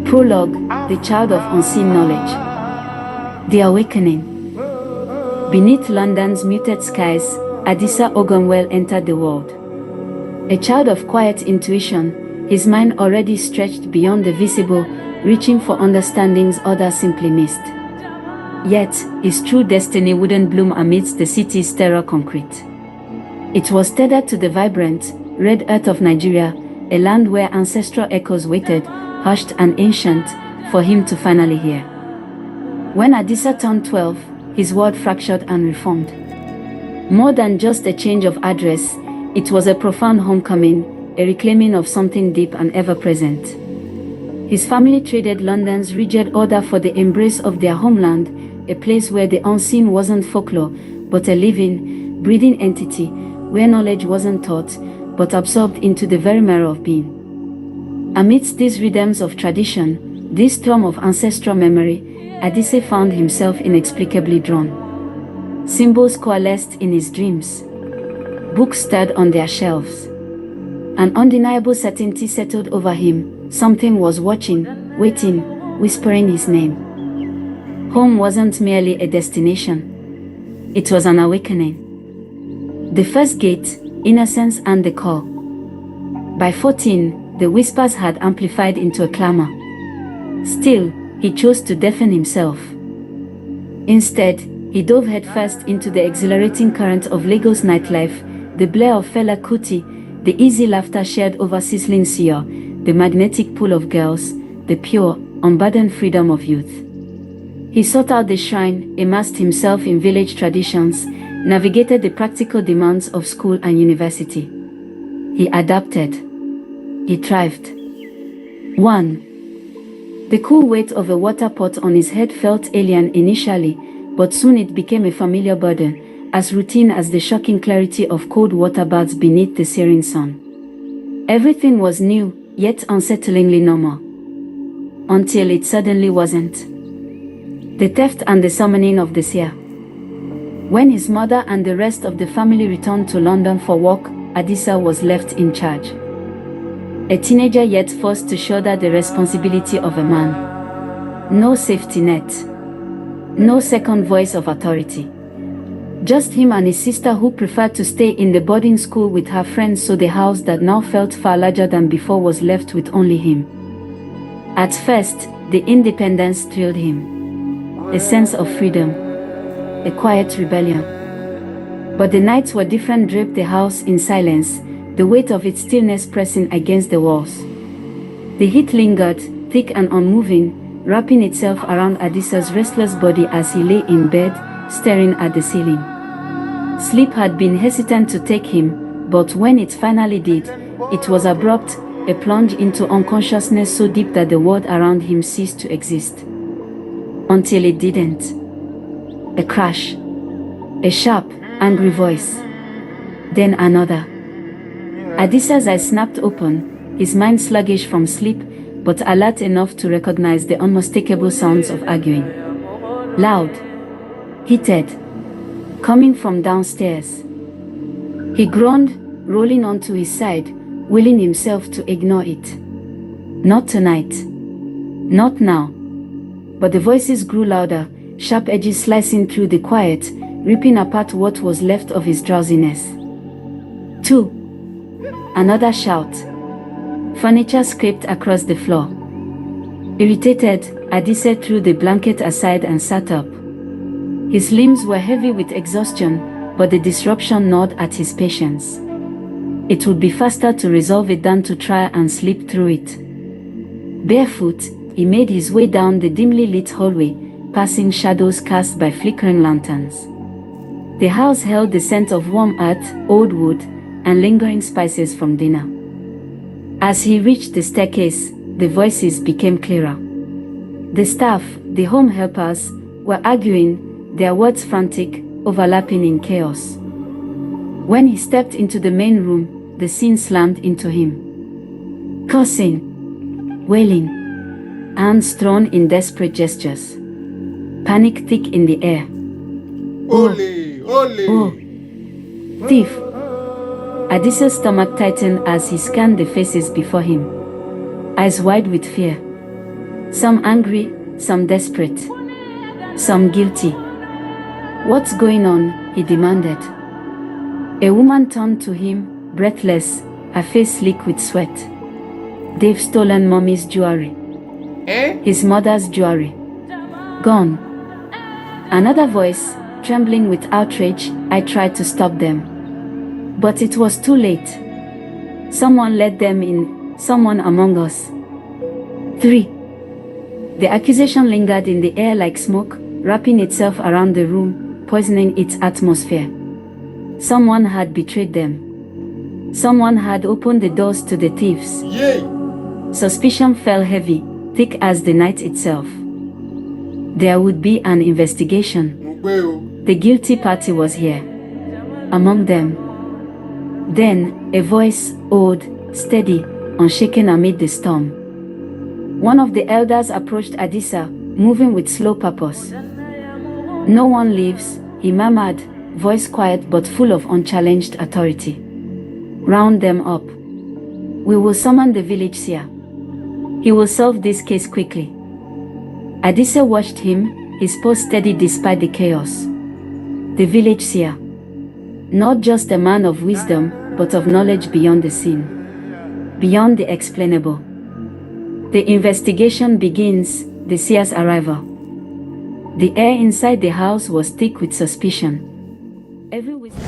Prologue, the child of unseen knowledge. The awakening. Beneath London's muted skies, Adisa Ogunwale entered the world. A child of quiet intuition, his mind already stretched beyond the visible, reaching for understandings others simply missed. Yet, his true destiny wouldn't bloom amidst the city's terror concrete. It was tethered to the vibrant, red earth of Nigeria, a land where ancestral echoes waited, hushed and ancient, for him to finally hear. When Adisa turned 12, his world fractured and reformed. More than just a change of address, it was a profound homecoming, a reclaiming of something deep and ever-present. His family traded London's rigid order for the embrace of their homeland, a place where the unseen wasn't folklore, but a living, breathing entity, where knowledge wasn't taught, but absorbed into the very marrow of being. Amidst these rhythms of tradition, this storm of ancestral memory, Adisa found himself inexplicably drawn. Symbols coalesced in his dreams. Books stirred on their shelves. An undeniable certainty settled over him. Something was watching, waiting, whispering his name. Home wasn't merely a destination. It was an awakening. The first gate, innocence and the call. By 14, the whispers had amplified into a clamor. Still, he chose to deafen himself. Instead, he dove headfirst into the exhilarating current of Lagos nightlife, the blare of Fela Kuti, the easy laughter shared over sizzling suya, the magnetic pull of girls, the pure, unburdened freedom of youth. He sought out the shrine, immersed himself in village traditions, navigated the practical demands of school and university. He adapted. He thrived. 1. The cool weight of a water pot on his head felt alien initially, but soon it became a familiar burden, as routine as the shocking clarity of cold water baths beneath the searing sun. Everything was new, yet unsettlingly normal. Until it suddenly wasn't. The theft and the summoning of the seer. When his mother and the rest of the family returned to London for work, Adisa was left in charge. A teenager yet forced to shoulder the responsibility of a man. No safety net. No second voice of authority. Just him and his sister, who preferred to stay in the boarding school with her friends, so the house that now felt far larger than before was left with only him. At first, the independence thrilled him. A sense of freedom. A quiet rebellion. But the nights were different, draped the house in silence, the weight of its stillness pressing against the walls. The heat lingered, thick and unmoving, wrapping itself around Adisa's restless body as he lay in bed, staring at the ceiling. Sleep had been hesitant to take him, but when it finally did, it was abrupt, a plunge into unconsciousness so deep that the world around him ceased to exist. Until it didn't. A crash. A sharp, angry voice. Then another. Adisa's eyes snapped open, his mind sluggish from sleep, but alert enough to recognize the unmistakable sounds of arguing. Loud. Heated. Coming from downstairs. He groaned, rolling onto his side, willing himself to ignore it. Not tonight. Not now. But the voices grew louder, sharp edges slicing through the quiet, ripping apart what was left of his drowsiness. 2. Another shout. Furniture scraped across the floor. Irritated, Adisa threw the blanket aside and sat up. His limbs were heavy with exhaustion, but the disruption gnawed at his patience. It would be faster to resolve it than to try and sleep through it. Barefoot, he made his way down the dimly lit hallway, passing shadows cast by flickering lanterns. The house held the scent of warm earth, old wood, and lingering spices from dinner. As he reached the staircase, the voices became clearer. The staff, the home helpers, were arguing, their words frantic, overlapping in chaos. When he stepped into the main room, the scene slammed into him. Cursing, wailing, hands thrown in desperate gestures. Panic thick in the air. Ole! Ole! Oh! Thief! Adisa's stomach tightened as he scanned the faces before him. Eyes wide with fear. Some angry, some desperate, some guilty. "What's going on?" he demanded. A woman turned to him, breathless, her face slick with sweat. "They've stolen Mommy's jewelry." His mother's jewelry. Gone. Another voice, trembling with outrage. "I tried to stop them. But it was too late. Someone let them in, someone among us." 3. The accusation lingered in the air like smoke, wrapping itself around the room, poisoning its atmosphere. Someone had betrayed them. Someone had opened the doors to the thieves. Yay! Suspicion fell heavy, thick as the night itself. There would be an investigation. The guilty party was here. Among them. Then, a voice, old, steady, unshaken amid the storm. One of the elders approached Adisa, moving with slow purpose. "No one leaves," he murmured, voice quiet but full of unchallenged authority. "Round them up. We will summon the village seer. He will solve this case quickly." Adisa watched him, his pose steady despite the chaos. The village seer. Not just a man of wisdom, but of knowledge beyond the seen. Beyond the explainable. The investigation begins, the seer's arrival. The air inside the house was thick with suspicion. Every whisper